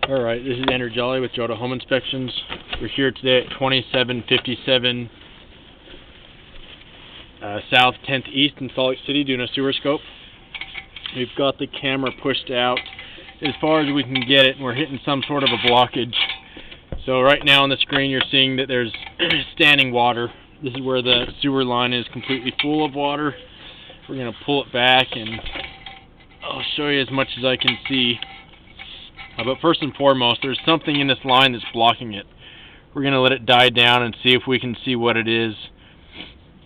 Alright, this is Andrew Jolly with Jota Home Inspections. We're here today at 2757 South 10th East in Salt Lake City doing a sewer scope. We've got the camera pushed out as far as we can get it, and we're hitting some sort of a blockage. So right now on the screen you're seeing that there's standing water. This is where the sewer line is completely full of water. We're going to pull it back and I'll show you as much as I can see. But first and foremost, there's something in this line that's blocking it. We're going to let it die down and see if we can see what it is.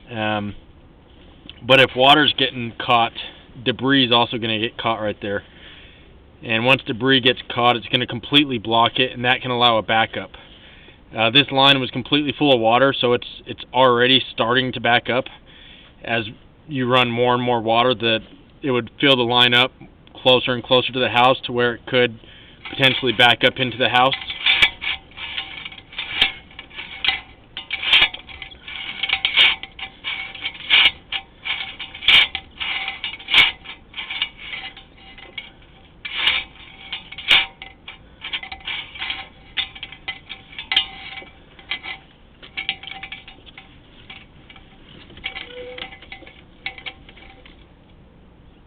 But if water's getting caught, debris is also going to get caught right there. And once debris gets caught, it's going to completely block it, and that can allow a backup. This line was completely full of water, so it's already starting to back up. As you run more and more water, it would fill the line up closer and closer to the house to where it could potentially back up into the house.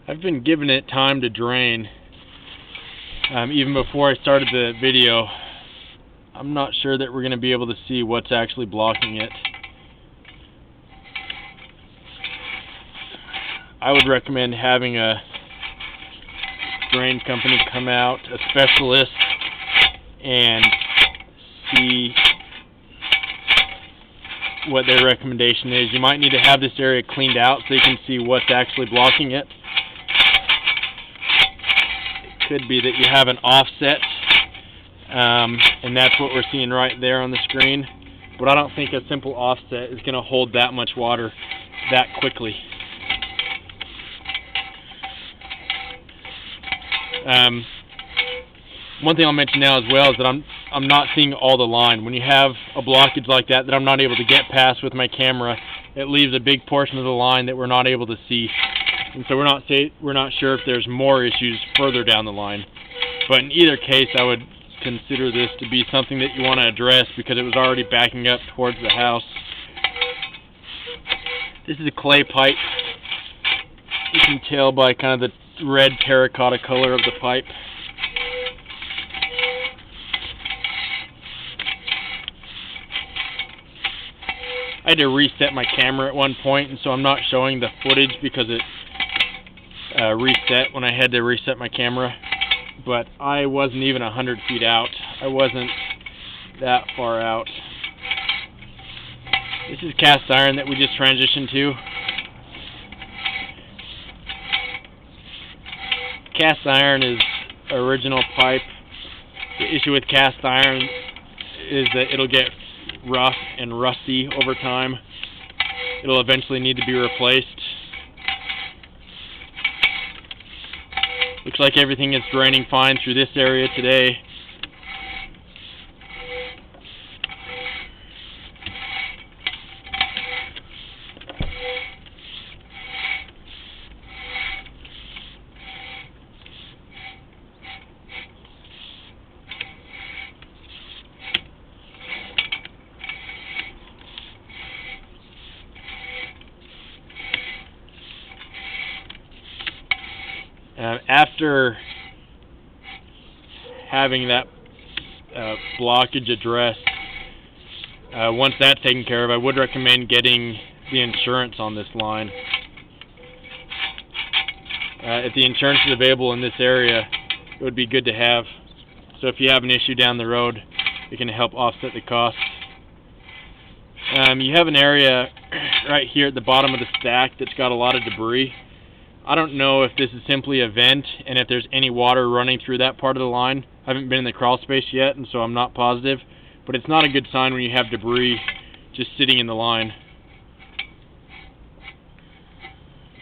I've been giving it time to drain. Even before I started the video, I'm not sure that we're going to be able to see what's actually blocking it. I would recommend having a drain company come out, a specialist, and see what their recommendation is. You might need to have this area cleaned out so you can see what's actually blocking it. Could be that you have an offset, and that's what we're seeing right there on the screen. But I don't think a simple offset is going to hold that much water that quickly. One thing I'll mention now as well is that I'm not seeing all the line. When you have a blockage like that I'm not able to get past with my camera, it leaves a big portion of the line that we're not able to see. And so we're not sure if there's more issues further down the line. But in either case, I would consider this to be something that you want to address because it was already backing up towards the house. This is a clay pipe. You can tell by kind of the red terracotta color of the pipe. I had to reset my camera at one point, and so I'm not showing the footage because it reset when I had to reset my camera. But I wasn't even 100 feet out. I wasn't that far out. This is cast iron that we just transitioned to. Cast iron is original pipe. The issue with cast iron is that it'll get rough and rusty over time. It'll eventually need to be replaced. Looks like everything is draining fine through this area today. After having that blockage addressed, once that's taken care of, I would recommend getting the insurance on this line. If the insurance is available in this area, it would be good to have. So if you have an issue down the road, it can help offset the cost. You have an area right here at the bottom of the stack that's got a lot of debris. I don't know if this is simply a vent and if there's any water running through that part of the line. I haven't been in the crawl space yet, and so I'm not positive. But it's not a good sign when you have debris just sitting in the line.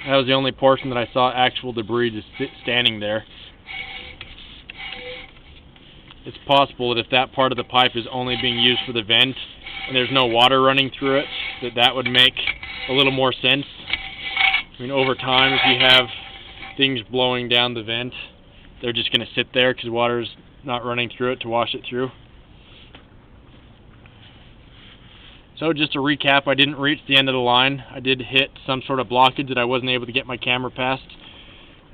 That was the only portion that I saw actual debris just standing there. It's possible that if that part of the pipe is only being used for the vent and there's no water running through it, that would make a little more sense. I mean, over time, if you have things blowing down the vent, they're just going to sit there because water's not running through it to wash it through. So just to recap, I didn't reach the end of the line. I did hit some sort of blockage that I wasn't able to get my camera past.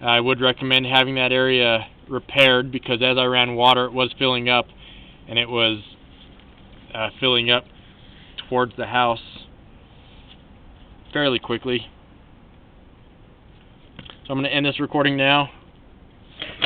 I would recommend having that area repaired because as I ran water, it was filling up, and it was filling up towards the house fairly quickly. So I'm going to end this recording now.